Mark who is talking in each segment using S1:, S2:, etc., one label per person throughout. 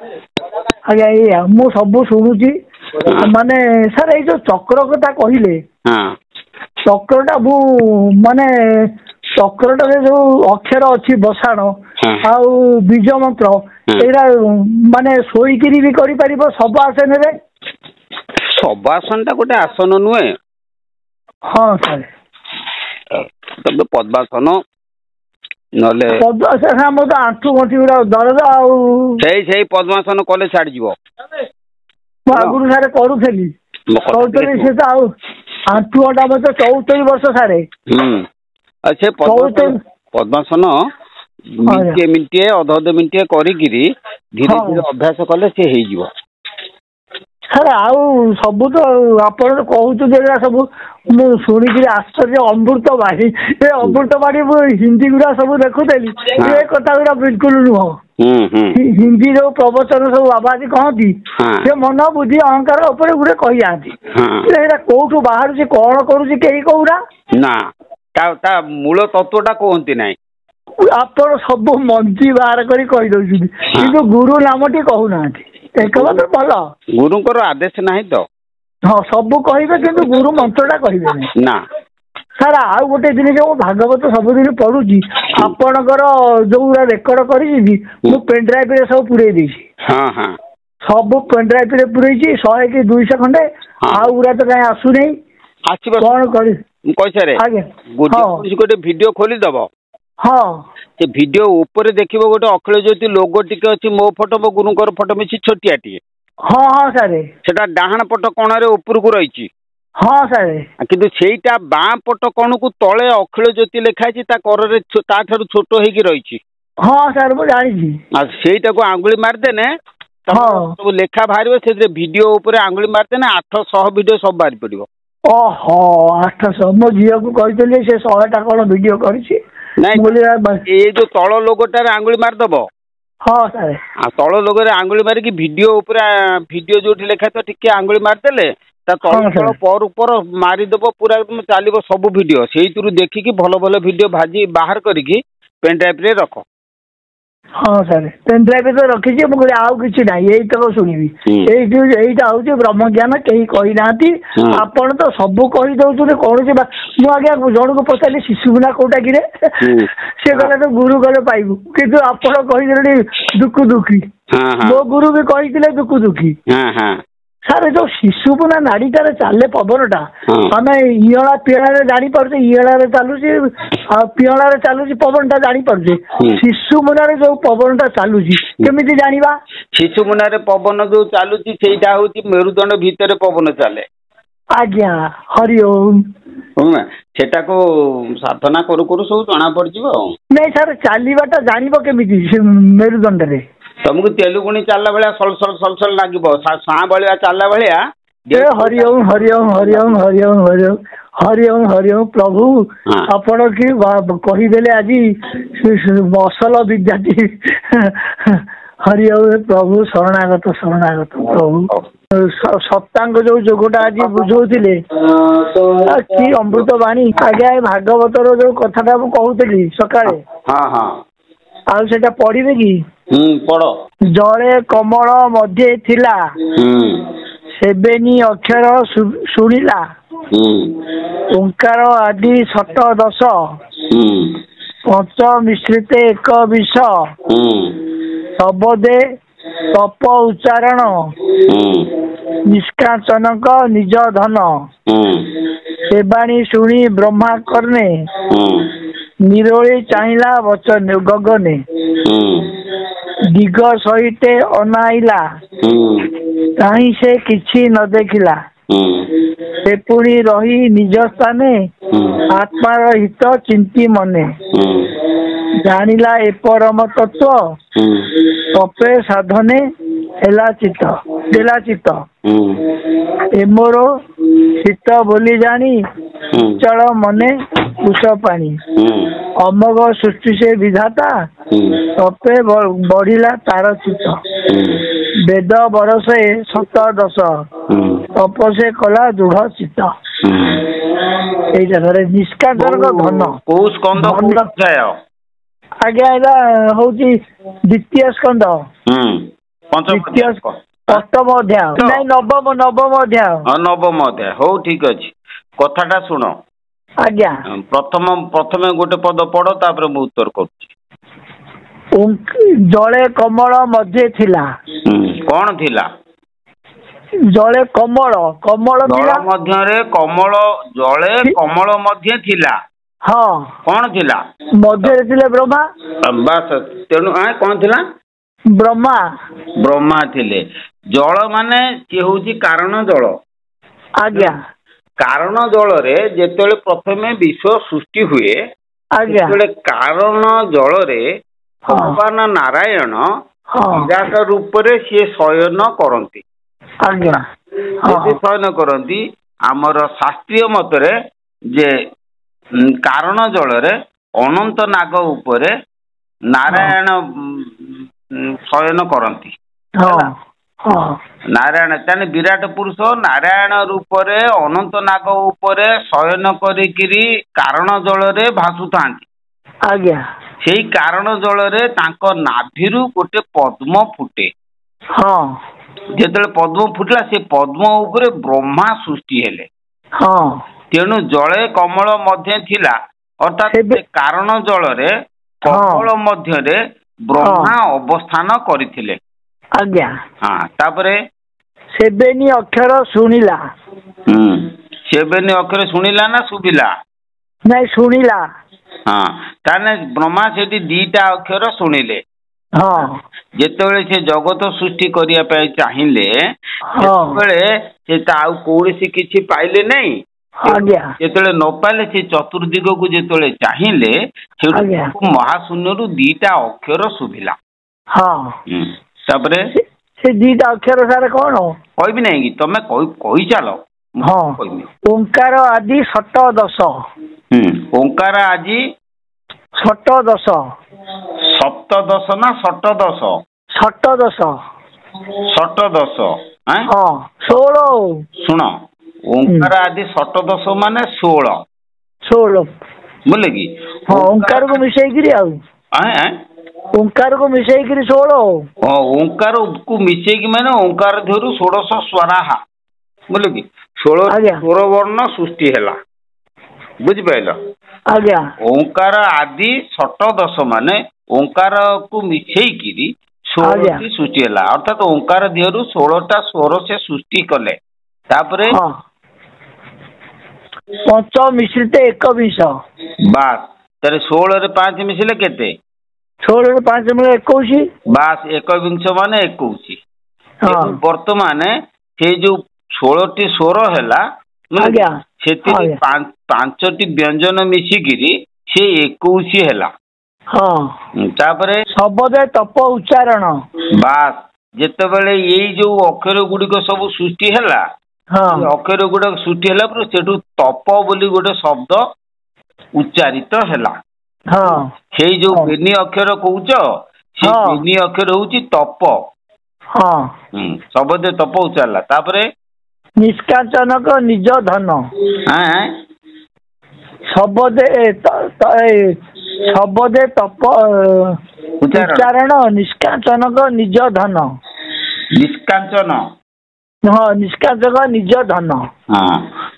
S1: ଆଜ୍ଞା ଏଇଆ ମୁଁ ସବୁ ଶୁଣୁଛି ମାନେ ସାର୍ ଏଇ ଯୋଉ ଚକ୍ର କଥା କହିଲେ ଚକ୍ରଟା ମୁଁ ମାନେ ଚକ୍ରଟାରେ ଯୋଉ ଅକ୍ଷର ଅଛି ବସାଣ ଆଉ ବୀଜ ମନ୍ତ୍ର ଏଇଟା ମାନେ ଶୋଇକିରି ବି କରିପାରିବ ସବୁ ଆସନରେ?
S2: ସବୁ ଆସନ ଟା ଗୋଟେ ଆସନ ନୁହେଁ।
S1: ହଁ ସାର୍
S2: ତମେ ପଦ୍ମାସନ ନହେଲେ
S1: ପଦ୍ମାସନ ଆମର ତ ଆଣ୍ଠୁ ଗଣ୍ଠି ଗୁଡା ଦରଜ ଆଉ
S2: ସେଇ ପଦ୍ମାସନ କଲେ ଛାଡିଯିବ।
S1: ମୁଁ ଆଗରୁ ସାର୍ କରୁଥିଲି ସେ ତ ଆଉ ଆଣ୍ଠୁ ଗଣ୍ଟା ମତେ 74 ବର୍ଷ ସାରେ।
S2: ଆଉ ସେ ପଦ୍ମାସନ ମିନିଟିଏ ଅଧ ମିନିଟିଏ କରିକିରି ଧୀରେ ଧୀରେ ଅଭ୍ୟାସ କଲେ ସେ ହେଇଯିବ।
S1: ସାର୍ ଆଉ ସବୁ ତ ଆପଣ କହୁଛନ୍ତି ଏଗୁଡ଼ା ସବୁ ମୁଁ ଶୁଣିକିରି ଆଶ୍ଚର୍ଯ୍ୟ ଅମୃତବାଣୀ ଏ ଅମୃତବାଣୀ ମୁଁ ହିନ୍ଦୀ ଗୁଡା ସବୁ ଦେଖୁଥିଲି ଏ କଥା ଗୁଡା ବିଲକୁଲ ନୁହଁ। ହିନ୍ଦୀ ଯୋଉ ପ୍ରବଚନ ସବୁ ବାବାଜୀ କହନ୍ତି ସେ ମନ ବୁଦ୍ଧି ଅହଙ୍କାର ଉପରେ ଗୋଟେ କହିଯାଆନ୍ତି ଏଇଟା କୋଉଠୁ ବାହାରୁଛି କଣ କରୁଛି କେହି କହୁନା।
S2: ନା ତା ମୂଳ ତତ୍ଵ ଟା କୁହନ୍ତି ନାହିଁ।
S1: ଆପଣ ସବୁ ମଞ୍ଜି ବାହାର କରି କହିଦଉଛନ୍ତି କିନ୍ତୁ ଗୁରୁ ନାମଟି କହୁନାହାନ୍ତି। ଭଲ
S2: ଗୁରୁଙ୍କର ଆଦେଶ ନାହିଁ ତ।
S1: ହଁ ସବୁ କହିବେ କିନ୍ତୁ ଗୁରୁ ମନ୍ତ୍ରଟା କହିବେନି
S2: ନା।
S1: ସାର୍ ଆଉ ଗୋଟେ ଜିନିଷ ମୁଁ ଭାଗବତ ସବୁଦିନ ପଢୁଛି ଆପଣଙ୍କର ଯୋଉଗୁରା ରେକର୍ଡ କରିଛି ମୁଁ ପେନଡ୍ରାଇଭରେ ସବୁ ପୁରେଇ ଦେଇଛି। ସବୁ ପେନଡ୍ରାଇଭରେ ପୁରେଇଛି 100 କି 200 ଖଣ୍ଡେ ଆଉ ଗୁରା ତ କାଇଁ ଆସୁନେଇ କଣ କରି
S2: ମୁଁ କହିସାରେ ଗୋଟେ ଭିଡିଓ ଖୋଲିଦବ। ସେ ଭିଡିଓ ଉପରେ ଦେଖିବ ଗୋଟେ ଅଖିଳ ଜ୍ୟୋତି ଲୋଗୋ ଟିକେ ଅଛି ମୋ ଫଟୋ ମୋ ଗୁରୁଙ୍କର ଫଟୋ ମିଶି ଛୋଟିଆଟିଏ।
S1: ସାର୍
S2: ସେଟା ଡାହାଣ ପଟ କଣରେ ଉପରକୁ ରହିଛି। କିନ୍ତୁ ସେଇଟା ବାଁ ପଟ କଣକୁ ତଳେ ଅଖିଳ ଜ୍ୟୋତି ଲେଖା ହେଇଛି ତା କରରେ ତା ଠାରୁ ଛୋଟ ହେଇକି ରହିଛି।
S1: ସାର୍ ମୁଁ ଜାଣିଛି।
S2: ଆଉ ସେଇଟାକୁ ଆଙ୍ଗୁଳି ମାରିଦେନେ ସବୁ ଲେଖା ବାହାରିବ ସେଥିରେ ଭିଡିଓ ଉପରେ ଆଙ୍ଗୁଳି ମାରିଦେନେ 800 ଭିଡିଓ ସବୁ ବାହାରି ପଡିବ।
S1: 800 ମୋ ଝିଅକୁ କହିଥିଲି ସେ 100ଟା କଣ ଭିଡିଓ କରିଛି।
S2: ଏଇ ଯୋଉ ତଳ ଲୋଗୋଟାରେ ଆଙ୍ଗୁଳି ମାରିଦବ। ଆଉ ତଳ ଲୋଗୋରେ ଆଙ୍ଗୁଳି ମାରିକି ଭିଡିଓ ଉପରେ ଭିଡିଓ ଯୋଉଠି ଲେଖାଥିବ ଟିକେ ଆଙ୍ଗୁଳି ମାରିଦେଲେ ତା ତଳ ଉପର ମାରିଦବ ପୁରା ଚାଲିବ ସବୁ ଭିଡିଓ ସେଇଥିରୁ ଦେଖିକି ଭଲ ଭଲ ଭିଡିଓ ବାହାର କରିକି ପେନଡ୍ରାଇଭରେ ରଖ।
S1: ସାର୍ ପେନଡ୍ରାଇଭରେ ତ ରଖିଛି ମୁଁ କହିଲି ଆଉ କିଛି ନାହିଁ ଏଇତକ ଶୁଣିବି ଏଇଟା ହଉଛି ବ୍ରହ୍ମଜ୍ଞାନ କେହି କହିନାହାନ୍ତି ଆପଣ ତ ସବୁ କହିଦଉଛନ୍ତି କୌଣସି ମୁଁ ଆଜ୍ଞା ଜଣକୁ ପଚାରିଲି ଶିଶୁଗୁନା କୋଉଟା କିରେ ସେ କହିଲେ ତ ଗୁରୁ ଗଲେ ପାଇବୁ କିନ୍ତୁ ଆପଣ କହିଦେଲେଣି ଦୁଃଖୁ ଦୁଃଖୀ ମୋ ଗୁରୁ ବି କହିଥିଲେ ଦୁଃଖୁ ଦୁଃଖୀ। ସାର୍ ଯୋଉ ଶିଶୁପୁନା ନାଡିଟାରେ ଚାଲେ ପବନଟା ଆମେ ଇଅଳା ପିଅଳାରେ ଜାଣିପାରୁଛେ ଇଅଳାରେ ଚାଲୁଛି ଆଉ ପିଅଳାରେ ଚାଲୁଛି ପବନଟା ଜାଣିପାରୁଛେ ଶିଶୁ ମୁନାରେ ଯୋଉ ପବନଟା ଚାଲୁଛି କେମିତି ଜାଣିବା?
S2: ଶିଶୁ ମୁନାରେ ପବନ ଯୋଉ ଚାଲୁଛି ସେଇଟା ହଉଛି ମେରୁଦଣ୍ଡ ଭିତରେ ପବନ ଚାଲେ।
S1: ଆଜ୍ଞା ହରି ଓମ୍।
S2: ସେଟାକୁ ସାଧନା କରୁ କରୁ ସବୁ ଜଣା ପଡିଯିବ ଆଉ।
S1: ନାଇଁ ସାର୍ ଚାଲିବାଟା ଜାଣିବ କେମିତି ମେରୁଦଣ୍ଡରେ?
S2: ତମକୁ ତେଲୁଗୁଣି ଚାଲିଲା ଭଳିଆ ସଲସଲ ଲାଗିବ ସାଁ ଭଳିଆ ଚାଲିଲା ଭଳିଆ।
S1: ହରି ଓମ୍ ହରି ଓମ୍ ହରି ଓମ୍ ହରି ଓମ୍ ହରି ଓମ୍ ହରି ଓମ୍ ହରି ଓମ୍ ପ୍ରଭୁ ଆପଣ କି କହିଦେଲେ ଆଜି ଅସଲ ବିଦ୍ୟାର୍ଥୀ ହରି ଓମ୍ ପ୍ରଭୁ ଶରଣାଗତ ପ୍ରଭୁ। ସପ୍ତାଙ୍ଗ ଯୋଉ ଯୋଗଟା ଆଜି ବୁଝଉଥିଲେ କି ଅମୃତ ବାଣୀ ଆଜ୍ଞା ଏ ଭାଗବତର ଯୋଉ କଥାଟା ମୁଁ କହୁଥିଲି ସକାଳେ ଆଉ ସେଟା ପଢିବେ କି?
S2: ପଢ।
S1: ଜଳେ କମଳ ମଧ୍ୟେ ଥିଲା ସେବେନି ଅକ୍ଷର ଶୁଣିଲା ଓଙ୍କାର ଆଦି ଶତ ଦଶ ପଞ୍ଚ ମିଶ୍ରିତେ ଏକ ବିଷ ସବଦେ ତପ ଉଚ୍ଚାରଣ ନିଷ୍କାଞ୍ଚନକ ନିଜ ଧନ ସେବାଣୀ ଶୁଣି ବ୍ରହ୍ମା କର୍ଣ୍ଣେ ନିରୋଳି ଚାହିଁଲା ବଚନେ ଗଗନେ ଦିଗ ସହିତେ ଅନାଇଲା କାହିଁ ସେ କିଛି ନ ଦେଖିଲା ସେ ପୁଣି ରହି ନିଜ ସ୍ଥାନେ ଆତ୍ମାର ହିତ ଚିନ୍ତି ମନେ ଜାଣିଲା ଏ ପରମ ତତ୍ତ୍ୱ ତପେ ସାଧନେ ଦେଲା ଚିତ୍ତ ଏ ମୋର ଶୀତ ବୋଲି ଜାଣି ଚଳ ମନେ କୁଶ ପାଣି ଅମୋଘ ସୃଷ୍ଟି ସେ ବିଧାତା ତପେ ବଢିଲା ତାର ଚିତ୍ତ ବେଦ ବରସେ ଶତ ଦଶ ତପସେ କଲା ଦୃଢ ଚିତ୍ତ। ଏଇଟା ଧରେ ନିଷ୍କାଞ୍ଚନକ ଧନ ଆଜ୍ଞା ଏଇଟା ହଉଛି ଦ୍ୱିତୀୟ ସ୍କନ୍ଧ ଅଷ୍ଟମ ଅଧ୍ୟାୟ ନାଇଁ ନବମ ଅଧ୍ୟାୟ।
S2: ନବମ ଅଧ୍ୟାୟ ହଉ ଠିକ ଅଛି। କଥାଟା ଶୁଣ।
S1: ଆଜ୍ଞା।
S2: ପ୍ରଥମେ ଗୋଟେ ପଦ ପଢ ତାପରେ ମୁଁ ଉତ୍ତର କରୁଛି।
S1: ଜଳେ କମଳ ମଧ୍ୟ ଥିଲା।
S2: କଣ ଥିଲା?
S1: ଜଳେ କମଳ ଥିଲା
S2: ମଧ୍ୟରେ କମଳ ଜଳେ କମଳ ମଧ୍ୟ ଥିଲା।
S1: ହଁ
S2: କଣ ଥିଲା?
S1: ମଧ୍ୟରେ ଥିଲେ ବ୍ରହ୍ମା।
S2: ବାସ୍ ତେଣୁ କଣ ଥିଲା? ବ୍ରହ୍ମା ଥିଲେ। ଜଳ ମାନେ ସିଏ ହଉଛି କାରଣ ଜଳ।
S1: ଆଜ୍ଞା।
S2: କାରଣ ଜଳରେ ଯେତେବେଳେ ପ୍ରଥମେ ବିଶ୍ୱ ସୃଷ୍ଟି ହୁଏ ସେତେବେଳେ କାରଣ ଜଳରେ ଭଗବାନ ନାରାୟଣ ବିରାଟ ରୂପରେ ସିଏ ଶୟନ କରନ୍ତି। ଯଦି ଶୟନ କରନ୍ତି ଆମର ଶାସ୍ତ୍ରୀୟ ମତରେ ଯେ କାରଣ ଜଳରେ ଅନନ୍ତ ନାଗ ଉପରେ ନାରାୟଣ ଶୟନ କରନ୍ତି। ନାରାୟଣ ତାହେଲେ ବିରାଟ ପୁରୁଷ ନାରାୟଣ ରୂପରେ ଅନନ୍ତ ନାଗ ଉପରେ ଶୟନ କରିକିରି କାରଣ ଜଳରେ ଭାସୁଥାନ୍ତି।
S1: ଆଜ୍ଞା।
S2: ସେଇ କାରଣ ଜଳରେ ତାଙ୍କ ନାଭିରୁ ଗୋଟେ ପଦ୍ମ ଫୁଟେ। ଯେତେବେଳେ ପଦ୍ମ ଫୁଟିଲା ସେ ପଦ୍ମ ଉପରେ ବ୍ରହ୍ମା ସୃଷ୍ଟି ହେଲେ। ତେଣୁ ଜଳେ କମଳ ମଧ୍ୟ ଥିଲା ଅର୍ଥାତ୍ କାରଣ ଜଳରେ କମଳ ମଧ୍ୟରେ ବ୍ରହ୍ମା ଅବସ୍ଥାନ କରିଥିଲେ।
S1: ଆଜ୍ଞା।
S2: ତାପରେ
S1: ସେବେନି ଅକ୍ଷର ଶୁଣିଲା।
S2: ସେବେନି ଅକ୍ଷର ଶୁଣିଲା ନା ଶୁଭିଲା?
S1: ନାଇଁ ଶୁଣିଲା।
S2: ତାହେଲେ ବ୍ରହ୍ମା ସେଠି ଦିଟା ଅକ୍ଷର ଶୁଣିଲେ। ଯେତେବେଳେ ସେ ଜଗତ ସୃଷ୍ଟି କରିବା ପାଇଁ ଚାହିଁଲେ ସେତେବେଳେ ସେ ଆଉ କୌଣସି କିଛି ପାଇଲେ ନାହିଁ। ଯେତେବେଳେ ନ ପାଇଲେ ସେ ଚତୁର୍ଦିଗକୁ ଯେତେବେଳେ ଚାହିଁଲେ ସେଠୁ ମହାଶୂନ୍ୟରୁ ଦିଟା ଅକ୍ଷର ଶୁଭିଲା। ତାପରେ
S1: ସେ ଦିଟା ଅକ୍ଷର ସାର୍ କଣ
S2: କହିବି ନାହିଁ କି ତମେ କହିଚାଲ।
S1: ଓଙ୍କାର ଆଦି ସତ ଦଶ।
S2: ଓଙ୍କାର ଆଜି
S1: ସପ୍ତଦଶ।
S2: ସପ୍ତଦଶ ନା ଷଟଦଶ?
S1: ଷଟଦଶ।
S2: ଷଟଦଶ।
S1: 16।
S2: ଶୁଣ ଓଙ୍କାର ଆଦି ଷଟଦଶ ମାନେ 16 ବୁଝିଲେ କି?
S1: ଓଙ୍କାରକୁ ମିଶେଇକିରି ଆଉ ଓଙ୍କାରକୁ ମିଶେଇକିରି 16।
S2: ଓଙ୍କାରକୁ ମିଶେଇକି ମାନେ ଓଙ୍କାର ଧିଅରୁ ଷୋଡଶ ସ୍ୱରାହା ବୁଝିଲେ କି? 16 ସ୍ୱର ବର୍ଣ୍ଣ ସୃଷ୍ଟି ହେଲା। ବୁଝିପାରିଲ? ଓଙ୍କାର ଆଦି ଷଟଦଶ ମାନେ ଓଙ୍କାରକୁ ମିଶେଇକିରି 16ଟି ସୃଷ୍ଟି ହେଲା। ଅର୍ଥାତ୍ ଓଙ୍କାର ଧିଅରୁ 16ଟା ସ୍ୱର ସେ ସୃଷ୍ଟି କଲେ। ତାପରେ
S1: ପଞ୍ଚ ମିଶ୍ରିତ ଏକବିଂଶ।
S2: ବାସ୍ ତାହେଲେ 16ରେ 5 ମିଶିଲେ କେତେ?
S1: 16ରେ 5 ମିଶିଲେ 21।
S2: ବାସ୍ ଏକବିଂଶ ମାନେ 21। ବର୍ତ୍ତମାନ ସେଇ ଯୋଉ 16ଟି ସ୍ୱର ହେଲା ସେଥିରେ 5ଟି ବ୍ୟଞ୍ଜନ ମିଶିକିରି ସେ 21 ହେଲା। ତାପରେ
S1: ଶବଦେ ତପ ଉଚ୍ଚାରଣ।
S2: ବାସ୍ ଯେତେବେଳେ ଏଇ ଯୋଉ ଅକ୍ଷର ଗୁଡିକ ସବୁ ସୃଷ୍ଟି ହେଲା ଅକ୍ଷର ଗୁଡିକ ସୃଷ୍ଟି ହେଲା ପରେ ସେଠୁ ତପ ବୋଲି ଗୋଟେ ଶବ୍ଦ ଉଚ୍ଚାରିତ ହେଲା। ସେଇ ଯୋଉ ବେନି ଅକ୍ଷର କହୁଛ ସେଇ ବେନି ଅକ୍ଷର ହଉଛି ତପ। ଶବଦେ ତପ ଉଚ୍ଚାରିଲା। ତାପରେ
S1: ନିଷ୍କାଞ୍ଚନକ ନିଜ ଧନ। ଶବଦେ ତପ ଉଚ୍ଚାରଣ ନିଷ୍କାଞ୍ଚନକ ନିଜ ଧନ।
S2: ନିଷ୍କାଞ୍ଚନ
S1: ନିଷ୍କାଞ୍ଚନ ନିଜ ଧନ।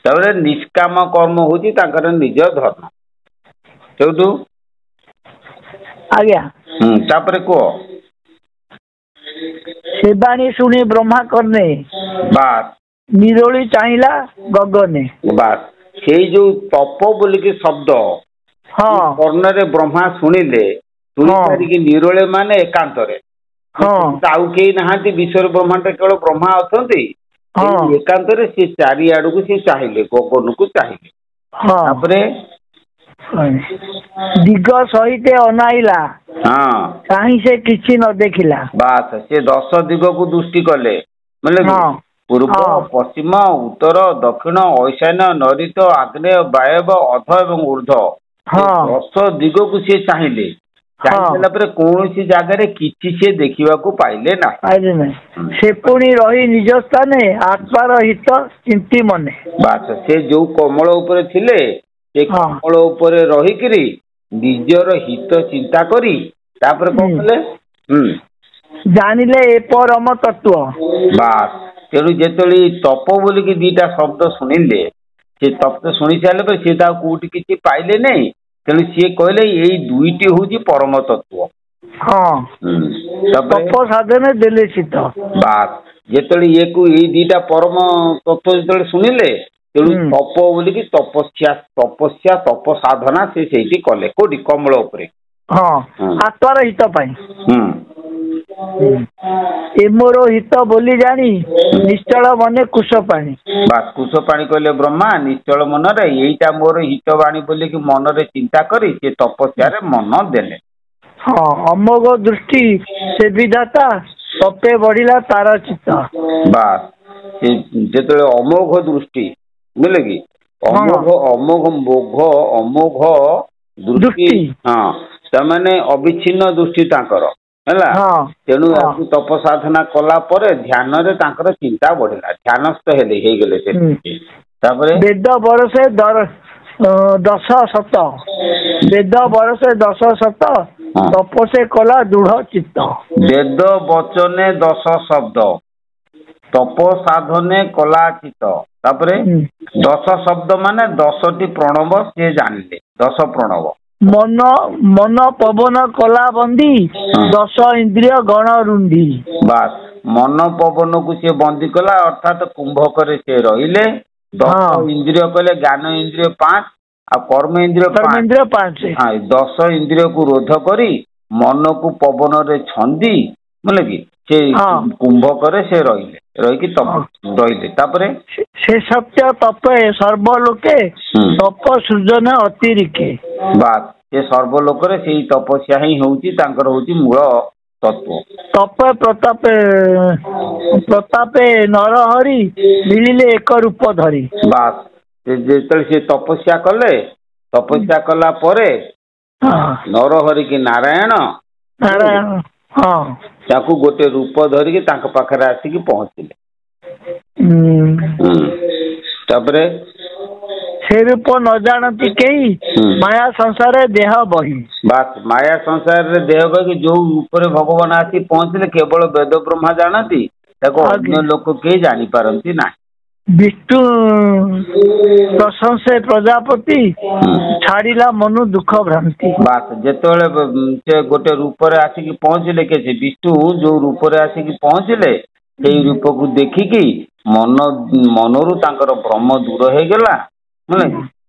S2: ତାପରେ ନିଷ୍କାମ କର୍ମ ହଉଛି ତାଙ୍କର ନିଜ ଧର୍ମ। ସେଇଠୁ ତାପରେ କୁହ।
S1: ସେବାଣୀ ଶୁଣି ବ୍ରହ୍ମା କର୍ଣ୍ଣେ।
S2: ବାସ୍
S1: ନିରୋଳି ଚାହିଁଲା ଗଗନେ।
S2: ବାସ୍ ସେଇ ଯୋଉ ତପ ବୋଲିକି ଶବ୍ଦ କର୍ଣ୍ଣରେ ବ୍ରହ୍ମା ଶୁଣିଲେ। ଶୁଣି ସାରିକି ନିରୋଳେ ମାନେ ଏକାନ୍ତରେ ଆଉ କେହି ନାହାନ୍ତି ବିଶ୍ୱର ବ୍ରହ୍ମାଣ୍ଡ କେବଳ ବ୍ରହ୍ମା ଅଛନ୍ତି। ଏକାନ୍ତରେ ସେ ଚାରିଆଡକୁ ସେ ଚାହିଁଲେ ଗଗନକୁ ଚାହିଁଲେ। ତାପରେ
S1: ଦିଗ ସହିତ ଅନାଇଲା କାହିଁ ସେ କିଛି ନ ଦେଖିଲା।
S2: ବାସ୍ ସେ 10 ଦିଗକୁ ଦୃଷ୍ଟି କଲେ ପୂର୍ବ ପଶ୍ଚିମ ଉତ୍ତର ଦକ୍ଷିଣ ଐଶାନ୍ୟ ନୈଋତ୍ୟ ଆଗ୍ନେୟ ବାୟବ ଅଧ ଏବଂ ଉର୍ଦ୍ଧ 10 ଦିଗକୁ ସେ ଚାହିଁଲେ। ଚାହିଁସାରିଲା ପରେ କୌଣସି ଜାଗାରେ କିଛି ସେ ଦେଖିବାକୁ ପାଇଲେ ନାହିଁ।
S1: ସେ ପୁଣି ରହି ନିଜ ସ୍ଥାନେ ଆତ୍ମାର ହିତ ଚିନ୍ତି ମନେ।
S2: ବାସ୍ ସେ ଯୋଉ କମଳ ଉପରେ ଥିଲେ ସେ କମଳ ଉପରେ ରହିକିରି ନିଜର ହିତ ଚିନ୍ତା କରି ତାପରେ କଣ କଲେ?
S1: ଜାଣିଲେ ଏ ପରମ ତତ୍ତ୍ୱ।
S2: ବାସ୍ ତେଣୁ ଯେତେବେଳେ ତପ ବୋଲିକି ଦିଟା ଶବ୍ଦ ଶୁଣିଲେ ସେ ତତ୍ତ୍ୱ ଶୁଣି ସାରିଲା ପରେ ସିଏ ତାକୁ କୋଉଠି କିଛି ପାଇଲେ ନାହିଁ। ତେଣୁ ସିଏ କହିଲେ ଏଇ ଦୁଇଟି ହଉଛି ପରମ ତତ୍ତ୍ୱ।
S1: ତପ ସାଧନ ଦେଲେ ଶୀତ।
S2: ବାସ୍ ଯେତେବେଳେ ଇଏକୁ ଏଇ ଦିଟା ପରମ ତତ୍ତ୍ୱ ଯେତେବେଳେ ଶୁଣିଲେ ତେଣୁ ତପ ବୋଲିକି ତପସ୍ୟା ତପ ସାଧନା ସେ ସେଇଠି କଲେ କୋଉଠି କମଳ ଉପରେ।
S1: ଆତ୍ମାର ହିତ ପାଇଁ ଏ ମୋର ହିତ ବୋଲି ଜାଣି ନିଶ୍ଚଳ ମନେ କୁଶ ପାଣି।
S2: ବାସ୍ କୁଶ ପାଣି କହିଲେ ବ୍ରହ୍ମା ନିଶ୍ଚଳ ମନରେ ଏଇଟା ମୋର ହିତ ବାଣୀ ବୋଲିକି ମନରେ ଚିନ୍ତା କରି ସେ ତପସ୍ୟାରେ ମନ ଦେଲେ।
S1: ଅମୋଘ ଦୃଷ୍ଟି ସେ ବିଧାତା ତପେ ବଢିଲା ତାର ଚିତ୍ତ।
S2: ବାସ୍ ଯେତେବେଳେ ଅମୋଘ ଦୃଷ୍ଟି ବୁଝିଲେ କି ଅମୋଘ ଦୃଷ୍ଟି ସେମାନେ ଅବିଚ୍ଛିନ୍ନ ଦୃଷ୍ଟି ତାଙ୍କର ହେଲା। ତେଣୁ ଏହାକୁ ତପ ସାଧନା କଲା ପରେ ଧ୍ୟାନରେ ତାଙ୍କର ଚିନ୍ତା ବଢିଲା ଧ୍ୟାନସ୍ଥ ହେଇଗଲେ ସେ। ତାପରେ
S1: ବେଦ ବରସେ 10 ଶତ ବେଦ ବରସେ 10 ଶତ ତପସେ କଲା ଦୃଢ ଚିତ୍ତ।
S2: ବେଦ ବଚନେ 10 ଶବ୍ଦ ତପ ସାଧନେ କଲା ଚିତ୍ତ। ତାପରେ 10 ଶବ୍ଦ ମାନେ 10ଟି ପ୍ରଣବ ସେ ଜାଣିଲେ 10 ପ୍ରଣବ।
S1: ମନ ପବନ କଲା ବନ୍ଦୀ 10 ଇନ୍ଦ୍ରିୟ ଗଣ ରୁନ୍ଧି।
S2: ବାସ୍ ମନ ପବନକୁ ସେ ବନ୍ଦୀ କଲା ଅର୍ଥାତ କୁମ୍ଭକରେ ସେ ରହିଲେ। 10 ଇନ୍ଦ୍ରିୟ କହିଲେ ଜ୍ଞାନ ଇନ୍ଦ୍ରିୟ 5 ଆଉ କର୍ମ ଇନ୍ଦ୍ରିୟ 5। 10 ଇନ୍ଦ୍ରିୟକୁ ରୋଧ କରି ମନକୁ ପବନରେ ଛନ୍ଦି ବୁଝିଲେ କି ସେ କୁମ୍ଭକରେ ସେ ରହିକି ରହିଲେ। ତାପରେ
S1: ସେ ସତ୍ୟ ତପେ ସର୍ବଲୋକେ ତପ ସୃଜନ ଅତିରିକେ।
S2: ବାସ୍ ସେ ସର୍ବଲୋକରେ ସେଇ ତପସ୍ୟା ହିଁ ହଉଛି ତାଙ୍କର ହଉଛି ମୂଳ ତତ୍ଵ।
S1: ତପେ ପ୍ରତାପେ ନରହରି ମିଳିଲେ ଏକ ରୂପ ଧରି।
S2: ବାସ୍ ଯେତେବେଳେ ସେ ତପସ୍ୟା କଲେ ତପସ୍ୟା କଲା ପରେ ନରହରି କି ନାରାୟଣ ତାକୁ ଗୋଟେ ରୂପ ଧରିକି ତାଙ୍କ ପାଖରେ ଆସିକି ପହଞ୍ଚିଲେ। ତାପରେ
S1: ସେ ରୂପ ନ ଜାଣନ୍ତି କେହି ମାୟା ସଂସାରରେ ଦେହ ବହି।
S2: ବାସ୍ ମାୟା ସଂସାରରେ ଦେହ ବହି ଯୋଉ ଉପରେ ଭଗବାନ ଆସି ପହଞ୍ଚିଲେ କେବଳ ବେଦ ବ୍ରହ୍ମା ଜାଣନ୍ତି ତାକୁ ଅନ୍ୟ ଲୋକ କେହି ଜାଣିପାରନ୍ତି ନାହିଁ।
S1: ବିଷ୍ଣୁ ପ୍ରଶଂସେ ପ୍ରଜାପତି ଛାଡ଼ିଲା ମନୁ ଦୁଃଖ ଭ୍ରାନ୍ତି।
S2: ବାସ୍ ଯେତେବେଳେ ସେ ଗୋଟେ ରୂପରେ ଆସିକି ପହଞ୍ଚିଲେ କି ସେ ବିଷ୍ଣୁ ଯୋଉ ରୂପରେ ଆସିକି ପହଞ୍ଚିଲେ ସେଇ ରୂପକୁ ଦେଖିକି ମନରୁ ତାଙ୍କର ଭ୍ରମ ଦୂର ହେଇଗଲା।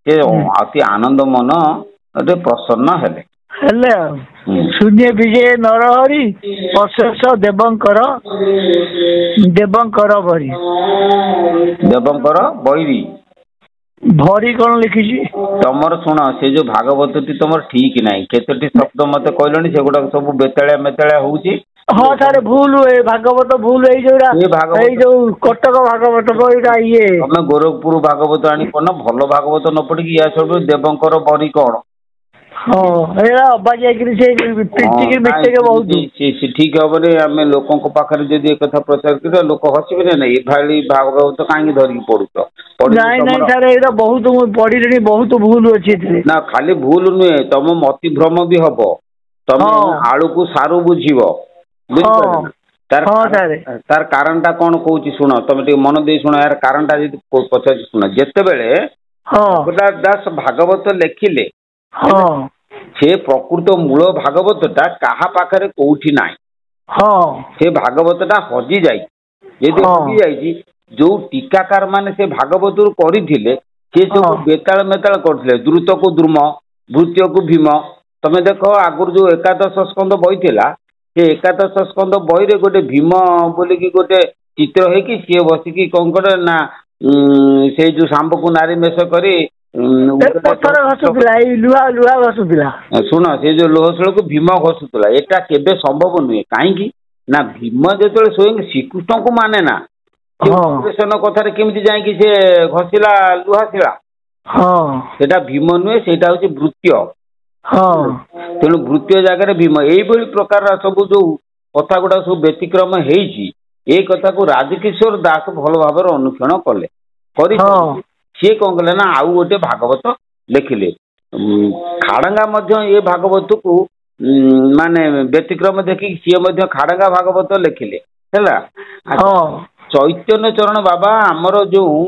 S2: ସେ ଅତି ଆନନ୍ଦ ମନରେ ପ୍ରସନ୍ନ ହେଲେ।
S1: ଆଉ ଶୂନ୍ୟ ବିଜୟ ନରହରି ଅଶେଷ ଦେବଙ୍କର ବରି।
S2: ଦେବଙ୍କର ବୈରୀ
S1: ଭରି କଣ ଲେଖିଛି
S2: ତମର ଶୁଣ ସେ ଯୋଉ ଭାଗବତଟି ତମର ଠିକ ନାହିଁ। କେତୋଟି ଶବ୍ଦ ମତେ କହିଲଣି ସେଗୁଡାକ ସବୁ ବେତାଳିଆ ମେତାଳିଆ ହଉଛି।
S1: ସାର୍ ଭୁଲ ଭାଗବତ ଭୁଲ ଏଇ ଯୋଉ କଟକ ଭାଗବତ ଏଇଟା
S2: ତମେ ଗୋରଖପୁର ଭାଗବତ ଆଣି ପଢୁନ ଭଲ ଭାଗବତ ନ ପଢିକି ୟା ସବୁ ଦେବଙ୍କର ବରି କଣ ଠିକ ହବନି। ଆମେ ଲୋକଙ୍କ ପାଖରେ ଯଦି ଏକଥା ପ୍ରଚାର କରିବା ଲୋକ ହସିବେ ନା ନାଇଁ ଏଭଳି ଭାଗବତ କାହିଁକି ଧରିକି ପଢୁଛ।
S1: ବହୁତ ପଢିଲେଣି ବହୁତ ଭୁଲ ଅଛି
S2: ନା ଖାଲି ଭୁଲ ନୁହେଁ ତମ ମତି ଭ୍ରମ ବି ହବ। ତମେ ଆଳୁକୁ ସାରୁ ବୁଝିବ ବୁଝିପାରିଲ ନା। ତାର କାରଣ ଟା କଣ କହୁଛି ଶୁଣ ତମେ ଟିକେ ମନ ଦେଇ ଶୁଣ ଏହାର କାରଣ ଟା ଯଦି ପଚାରୁଛି ଶୁଣ। ଯେତେବେଳେ ଦାସ ଭାଗବତ ଲେଖିଲେ ସେ ପ୍ରକୃତ ମୂଳ ଭାଗବତ ଟା କାହା ପାଖରେ କୋଉଠି ନାହିଁ। ସେ ଭାଗବତ ଟା ହଜି ଯାଇଛି। ଯଦି ହଜି ଯାଇଛି ଯୋଉ ଟୀକାକାର ମାନେ ସେ ଭାଗବତରୁ କରିଥିଲେ ସେ ସବୁ ବେତାଳ ମେତାଳ କରିଥିଲେ। ଦ୍ରୁତକୁ ଦ୍ରୁମ ଭୃତ୍ୟକୁ ଭୀମ। ତମେ ଦେଖ ଆଗରୁ ଯୋଉ ଏକାଦଶ ସ୍କନ୍ଦ ବହି ଥିଲା ସେ ଏକାଦଶ ସ୍କନ୍ଦ ବହିରେ ଗୋଟେ ଭୀମ ବୋଲିକି ଗୋଟେ ଚିତ୍ର ହେଇକି ସିଏ ବସିକି କଣ କରେ ନା ସେଇ ଯୋଉ ଶାମ୍ବକୁ ନାରୀ ମେଷ କରି ଶୁଣ ସେ ଯୋଉ ଲୁହଶୀଳକୁ ଭୀମ ଘଷୁଥିଲା। ଏଟା କେବେ ସମ୍ଭବ ନୁହେଁ। କାହିଁକି ନା ଭୀମ ଯେତେବେଳେ ସ୍ୱୟଂ ଶ୍ରୀକୃଷ୍ଣଙ୍କୁ ମାନେ ନା କଥାରେ କେମିତି ଯାଇକି ସେ ଘଷିଲା ଲୁହାଶିଳା। ସେଟା ଭୀମ ନୁହେଁ ସେଇଟା ହଉଛି ଭୃତ୍ୟ। ତେଣୁ ଭୃତ୍ୟ ଜାଗାରେ ଭୀମ ଏଇଭଳି ପ୍ରକାର ସବୁ ଯୋଉ କଥା ଗୁଡା ସବୁ ବ୍ୟତିକ୍ରମ ହେଇଛି ଏଇ କଥାକୁ ରାଜକିଶୋର ଦାସ ଭଲ ଭାବରେ ଅନୁସରଣ କଲେ। ସିଏ କଣ କଲେ ନା ଆଉ ଗୋଟେ ଭାଗବତ ଲେଖିଲେ। ଖାଡଙ୍ଗା ମଧ୍ୟ ଏ ଭାଗବତକୁ ମାନେ ବ୍ୟତିକ୍ରମ ଦେଖିକି ସିଏ ମଧ୍ୟ ଖାଡଙ୍ଗା ଭାଗବତ ଲେଖିଲେ ହେଲା। ଚୈତନ୍ୟ ଚରଣ ବାବା ଆମର ଯୋଉ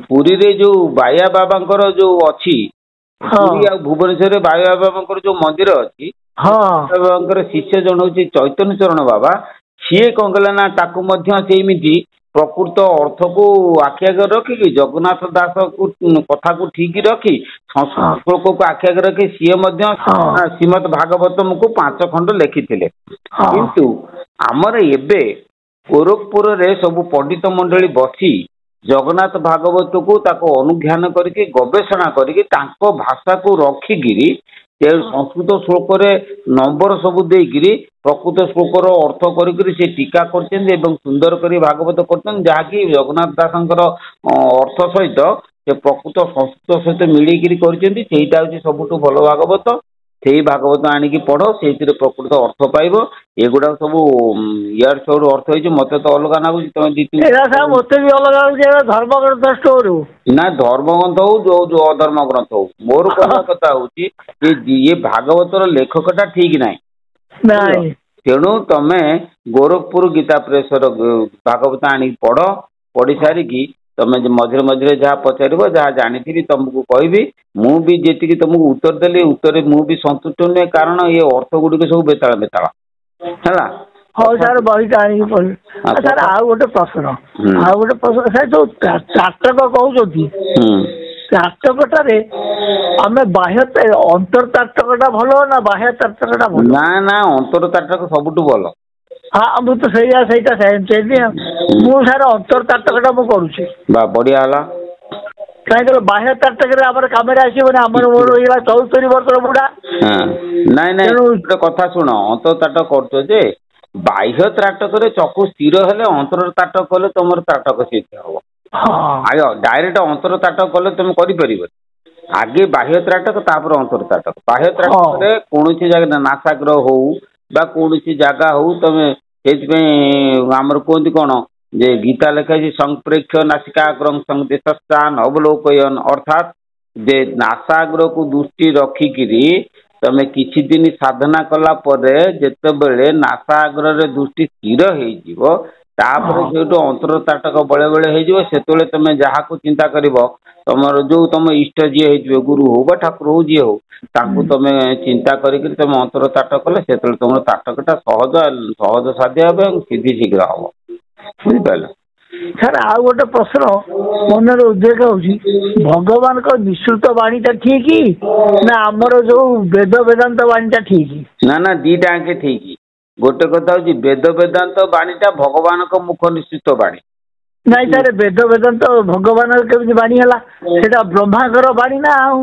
S2: ପୁରୀରେ ଯୋଉ ବାୟା ବାବାଙ୍କର ଯୋଉ ଅଛି, ପୁରୀ ଆଉ ଭୁବନେଶ୍ୱରରେ ବାୟା ବାବାଙ୍କର ଯୋଉ ମନ୍ଦିର ଅଛି, ବାବାଙ୍କର ଶିଷ୍ୟ ଜଣ ହଉଛି ଚୈତନ୍ୟ ଚରଣ ବାବା। ସିଏ କଣ କଲେ ନା ତାକୁ ମଧ୍ୟ ସେମିତି ପ୍ରକୃତ ଅର୍ଥକୁ ଆଖି ଆଗରେ ରଖିକି ଜଗନ୍ନାଥ ଦାସକୁ କଥାକୁ ଠିକ ରଖି ସଂସ୍କୃତ ଶ୍ଳୋକକୁ ଆଖି ଆଗରେ ରଖି ସିଏ ମଧ୍ୟ ଶ୍ରୀମଦ୍ ଭାଗବତମକୁ 5 ଖଣ୍ଡ ଲେଖିଥିଲେ। କିନ୍ତୁ ଆମର ଏବେ ଗୋରଖପୁରରେ ସବୁ ପଣ୍ଡିତ ମଣ୍ଡଳୀ ବସି ଜଗନ୍ନାଥ ଭାଗବତକୁ ତାକୁ ଅନୁଧ୍ୟାନ କରିକି ଗବେଷଣା କରିକି ତାଙ୍କ ଭାଷାକୁ ରଖିକିରି ସଂସ୍କୃତ ଶ୍ଳୋକରେ ନମ୍ବର ସବୁ ଦେଇକିରି ପ୍ରକୃତ ଶ୍ଳୋକର ଅର୍ଥ କରିକିରି ସେ ଟୀକା କରିଛନ୍ତି ଏବଂ ସୁନ୍ଦର କରି ଭାଗବତ କରୁଛନ୍ତି, ଯାହାକି ଜଗନ୍ନାଥ ଦାସଙ୍କର ଅର୍ଥ ସହିତ ସେ ପ୍ରକୃତ ସଂସ୍କୃତ ସହିତ ମିଳେଇକିରି କରିଛନ୍ତି। ସେଇଟା ହଉଛି ସବୁଠୁ ଭଲ ଭାଗବତ। ସେଇ ଭାଗବତ ଆଣିକି ପଢ, ସେଇଥିରେ ପ୍ରକୃତ ଅର୍ଥ ପାଇବ। ଏଗୁଡାକ ସବୁ ଇଆଡୁ ସବୁଠୁ ଅର୍ଥ ହେଇଛି। ମତେ ତ ଅଲଗା ଲାଗୁଛି, ତମେ
S1: ମତେ ବି ଅଲଗା ଲାଗୁଛି ଧର୍ମଗ୍ରନ୍ଥ ଷ୍ଟୋର
S2: ନା ଧର୍ମଗ୍ରନ୍ଥ ହଉ ଯୋଉ ଅଧର୍ମ ଗ୍ରନ୍ଥ ହଉ, ମୋର କହିବା କଥା ହଉଛି ଯେ ଇଏ ଭାଗବତର ଲେଖକଟା ଠିକ ନାହିଁ। ତେଣୁ ତମେ ଗୋରଖପୁର ଗୀତା ପ୍ରେସର ଭାଗବତ ଆଣିକି ପଢ। ପଢି ସାରିକି ତମେ ମଝିରେ ମଝିରେ ଯାହା ପଚାରିବ, ଯାହା ଜାଣିଥିବି ତମକୁ କହିବି। ମୁଁ ବି ଯେତିକି ତମକୁ ଉତ୍ତର ଦେଲି, ଉତ୍ତରରେ ମୁଁ ବି ସନ୍ତୁଷ୍ଟ ନୁହେଁ, କାରଣ ଏ ଅର୍ଥ ଗୁଡିକ ସବୁ ବେତାଳ ବେତାଳ ହେଲା।
S1: ହଉ ସାର୍ ବହିଟା ଆଣିକି ପଢିବି। ସାର୍ ଆଉ ଗୋଟେ ପ୍ରଶ୍ନ, ସାର୍ ଯୋଉ ତ୍ରାଟକ କହୁଛନ୍ତି, ତ୍ରାଟକଟାରେ ଆମେ ବାହ୍ୟ ଅନ୍ତର ତ୍ରାଟକଟା ଭଲ ନା ବାହ୍ୟ ତ୍ରାଟକଟା ଭଲ?
S2: ନା ଅନ୍ତର ତ୍ରାଟକ ସବୁଠୁ ଭଲ।
S1: ମୁଁ ତ ସେଇଟା ମୁଁ ସାର୍ ଅନ୍ତର ତ୍ରାଟକଟା ମୁଁ କରୁଛି।
S2: ବଢିଆ ହେଲା।
S1: କାହିଁକି ବାହ୍ୟ ତ୍ରାଟକରେ ଆମର କାମରେ ଆସିବନି, ଆମର ମୋର ହେଇଗଲା 74 ବର୍ଷର ବୁଢା।
S2: ନାଇଁ ଗୋଟେ କଥା ଶୁଣ, ଅନ୍ତର ତ୍ରାଟକ କରୁଛ ଯେ ବାହ୍ୟ ତ୍ରାଟକରେ ଚକ୍ଷୁ ସ୍ଥିର ହେଲେ ଅନ୍ତର ତ୍ରାଟକ କଲେ ତମର ତ୍ରାଟକ ସିଦ୍ଧ ହବ। ଆଗ ଡାଇରେକ୍ଟ ଅନ୍ତର ତ୍ରାଟକ କଲେ ତମେ କରିପାରିବନି। ଆଗେ ବାହ୍ୟ ତ୍ରାଟକ ତାପରେ ଅନ୍ତର ତ୍ରାଟକ। ବାହ୍ୟ ତ୍ରାଟକରେ କୌଣସି ଜାଗା ନାସାଗ୍ର ହଉ ବା କୌଣସି ଜାଗା ହଉ, ତମେ ସେଇଥିପାଇଁ ଆମର କୁହନ୍ତି କଣ ଯେ ଗୀତା ଲେଖା ହେଇଛି ସଂପ୍ରେକ୍ଷ ନାସିକାଗ୍ରଂ ସଂଦେଶସ୍ଥାନ ଅବଲୋକୟନ, ଅର୍ଥାତ୍ ଯେ ନାସାଗ୍ରକୁ ଦୃଷ୍ଟି ରଖିକିରି ତମେ କିଛି ଦିନ ସାଧନା କଲା ପରେ ଯେତେବେଳେ ନାସାଗ୍ରରେ ଦୃଷ୍ଟି ସ୍ଥିର ହେଇଯିବ, ତାପରେ ସେଇଠୁ ଅନ୍ତର ତ୍ରାଟକ ବେଳେ ବେଳେ ହେଇଯିବ। ସେତେବେଳେ ତମେ ଯାହାକୁ ଚିନ୍ତା କରିବ, ତମର ଯୋଉ ତମ ଇଷ୍ଟ ଯିଏ ହେଇଥିବେ, ଗୁରୁ ହଉ ବା ଠାକୁର ହଉ ଯିଏ ହଉ, ତାଙ୍କୁ ତମେ ଚିନ୍ତା କରିକି ତମେ ଅନ୍ତର ତ୍ରାଟକ କଲେ ସେତେବେଳେ ତମର ତ୍ରାଟକଟା ସହଜ ସାଧ୍ୟ ହେବ ଏବଂ ସିଦ୍ଧି ଶୀଘ୍ର ହବ। ବୁଝିପାରିଲ?
S1: ସାର୍ ଆଉ ଗୋଟେ ପ୍ରଶ୍ନ ମନରେ ଉଦ୍ରେକ ହଉଛି, ଭଗବାନଙ୍କ ନିଃସୃତ ବାଣୀଟା ଠିକ ନା ଆମର ଯୋଉ ବେଦ ବେଦାନ୍ତ ବାଣୀଟା ଠିକ?
S2: ନା ଦିଟା ଆଙ୍କେ ଠିକ। ଗୋଟେ କଥା ହଉଛି ବେଦ ବେଦାନ୍ତ ବାଣୀଟା ଭଗବାନଙ୍କ ମୁଖ ନିଃସୃତ ବାଣୀ।
S1: ନାଇଁ ସାର୍, ବେଦ ବେଦାନ୍ତ ଭଗବାନଙ୍କ କେମିତି ବାଣୀ ହେଲା? ସେଟା ବ୍ରହ୍ମାଙ୍କର ବାଣୀ ନା ଆଉ?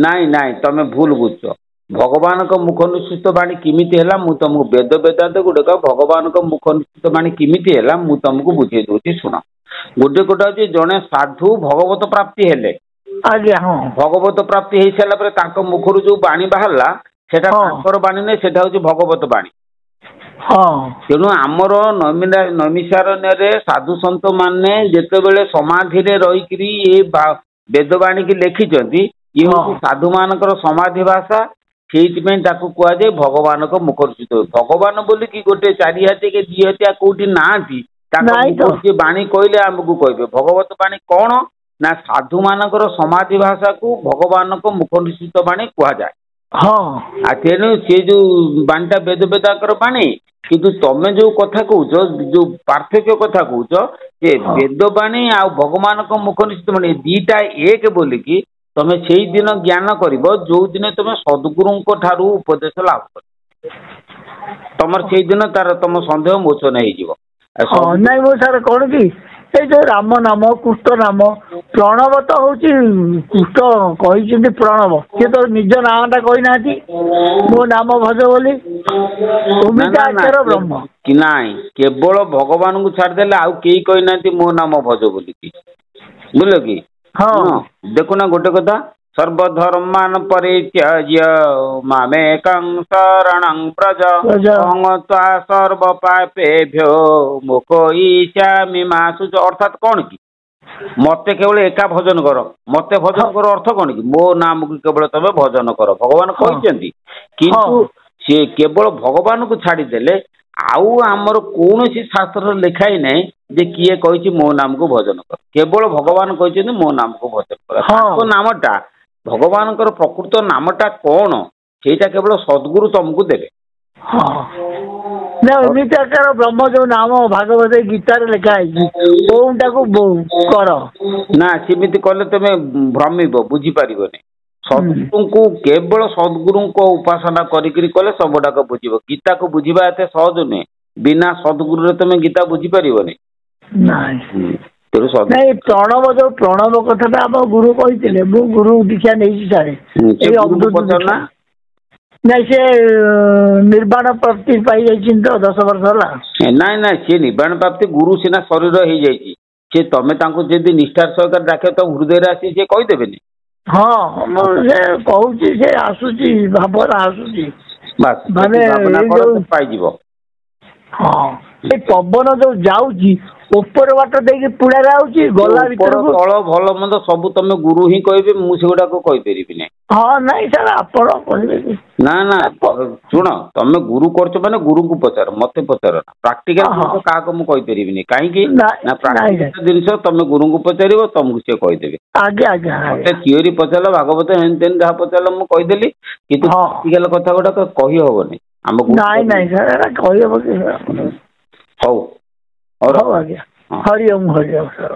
S2: ନାଇଁ ତମେ ଭୁଲ ବୁଝୁଛ। ଭଗବାନଙ୍କ ମୁଖ ନିଃସୃତ ବାଣୀ କେମିତି ହେଲା, ମୁଁ ତମକୁ ବେଦ ବେଦାନ୍ତ ଗୁଡିକ ଭଗବାନଙ୍କ ମୁଖ ନିଃସୃତ ବାଣୀ କେମିତି ହେଲା ମୁଁ ତମକୁ ବୁଝେଇ ଦଉଛି ଶୁଣ। ଗୋଟେ ହଉଛି ଜଣେ ସାଧୁ ଭଗବତ ପ୍ରାପ୍ତି ହେଲେ,
S1: ଆଜ୍ଞା
S2: ଭଗବତ ପ୍ରାପ୍ତି ହେଇସାରିଲା ପରେ ତାଙ୍କ ମୁଖରୁ ଯୋଉ ବାଣୀ ବାହାରିଲା ସେଟା ତାଙ୍କର ବାଣୀ ନାହିଁ, ସେଟା ହଉଛି ଭଗବତ ବାଣୀ। ତେଣୁ ଆମର ନୈମିଷାରଣ୍ୟରେ ସାଧୁ ସନ୍ଥ ମାନେ ଯେତେବେଳେ ସମାଧିରେ ରହିକିରି ଏ ବେଦବାଣୀ କି ଲେଖିଛନ୍ତି, ଇଏ ହଉଛି ସାଧୁ ମାନଙ୍କର ସମାଧି ଭାଷା। ସେଇଥିପାଇଁ ତାକୁ କୁହାଯାଏ ଭଗବାନଙ୍କ ମୁଖ ନିଃସୃତ। ଭଗବାନ ବୋଲିକି ଗୋଟେ 4 ହାତ କି 2 ହାତିଆ କୋଉଠି ନାହାନ୍ତି। ତାଙ୍କ ବାଣୀ କହିଲେ ଆମକୁ କହିବେ ଭଗବତ ବାଣୀ କଣ ନା ସାଧୁ ମାନଙ୍କର ସମାଧି ଭାଷାକୁ ଭଗବାନଙ୍କ ମୁଖ ନିଃସୃତ ବାଣୀ କୁହାଯାଏ। ତେଣୁ ସେ ଯୋଉ ବାଣୀଟା ବେଦ ବେଦାଙ୍କର ବାଣୀ। କିନ୍ତୁ ତମେ ଯୋଉ କଥା କହୁଛ, ଯୋଉ ପାର୍ଥକ୍ୟ କଥା କହୁଛ, ଯେ ବେଦ ବାଣୀ ଆଉ ଭଗବାନଙ୍କ ମୁଖ ନିଃସୃତ ବାଣୀ ଦିଟା ଏକ ବୋଲିକି ତମେ ସେଇ ଦିନ ଜ୍ଞାନ କରିବ ଯୋଉ ଦିନ ତମେ ସଦ୍ଗୁରୁଙ୍କ ଠାରୁ ଉପଦେଶ ଲାଭ କରିବ। ତମର ସେଇଦିନ ତମ ସନ୍ଦେହ ମୋଚନ ହେଇଯିବ।
S1: ନାଇଁ ମୁଁ ସାର୍ କଣ କି, ଏଇ ଯୋଉ ରାମ ନାମ, କୃଷ୍ଣ ନାମ, ପ୍ରଣବ ତ ହଉଛି କୃଷ୍ଣ କହିଛନ୍ତି ପ୍ରଣବ, ସିଏ ତ ନିଜ ନାଁ ଟା କହିନାହାନ୍ତି ମୋ ନାମ ଭଜ ବୋଲି। ବ୍ରହ୍ମ
S2: ନାଇଁ, କେବଳ ଭଗବାନଙ୍କୁ ଛାଡିଦେଲେ ଆଉ କେହି କହିନାହାନ୍ତି ମୋ ନାମ ଭଜ ବୋଲିକି। ବୁଝିଲ କି? ଦେଖୁନା ଗୋଟେ କଥା, ସର୍ବଧର୍ମାନ ପରିତ୍ୟଜ୍ୟ ମାମେକଂ ଶରଣଂ ବ୍ରଜ ଅହଂ ତ୍ୱା ସର୍ବ ପାପେଭ୍ୟୋ ମୋକ୍ଷ ଇଚ୍ଛାମି ମା ଶୁଚ। ଅର୍ଥାତ୍ କଣ କି, ମତେ କେବଳ ଏକା ଭଜନ କର। ମତେ ଭଜନ କର ଅର୍ଥ କଣ କି, ମୋ ନାମକୁ କେବଳ ତମେ ଭଜନ କର, ଭଗବାନ କହିଛନ୍ତି। କିନ୍ତୁ सी केवल भगवान को छाड़देले आउ आमर कौन शास्त्र लिखाई ना जे किए कही मो नाम को भजन कर केवल भगवान कहते मो नाम को भजन कर नामटा भगवान प्रकृत नामटा कौन सेटा केवल सद्गुरु तुमको देवे
S1: एमती आकार ब्रह्म जो नाम भागवत गीतार लिखाई कौटा को कर
S2: ना सेमती कले तुम भ्रमिब बुझीपार सद्गुरु को केवल सद्गुरु को उपासना कले सबटाक बुझ गीता को बुझा एत सहज नुहे बिना सद्गुरु तुम गीता बुझीपार
S1: प्रणव जो प्रणव कथा आम गुरु कही गुरु दीक्षा नहीं सारे नहीं से निर्वाण प्राप्ति पाई तो 10 वर्ष है
S2: ना ना सी निर्वाण प्राप्ति गुरु सीना शरीर हो जाए तमें जदि निष्ठार सहकार डाके तो हृदय आसी सी कहीदेवे
S1: हाँ कहूँ से आसूची भावना आसूची
S2: पाई
S1: हाँ पवन जो जाऊँगी ऊपर बाट देकी पुड़ा गला
S2: तल भल मंद सब तुम गुरु ही कहे मुझे कहीपरि
S1: हाँ नहीं सर आप
S2: ना ना शुण तुम गुरु कर माने गुरु को पचार मत पचार प्राक्टिकल क्या मुझे कहीं प्राक्टिकल जिन तुम गुरु को पचार तुमको सी कहीदेवे मत थियोरी पचार भागवत हेन तेन जहाँ पचार मुझे कहीदेली कि प्राक्टिकल कथा गुड़ाक कही हेनी
S1: आम
S2: हौ
S1: हरि ओम सर।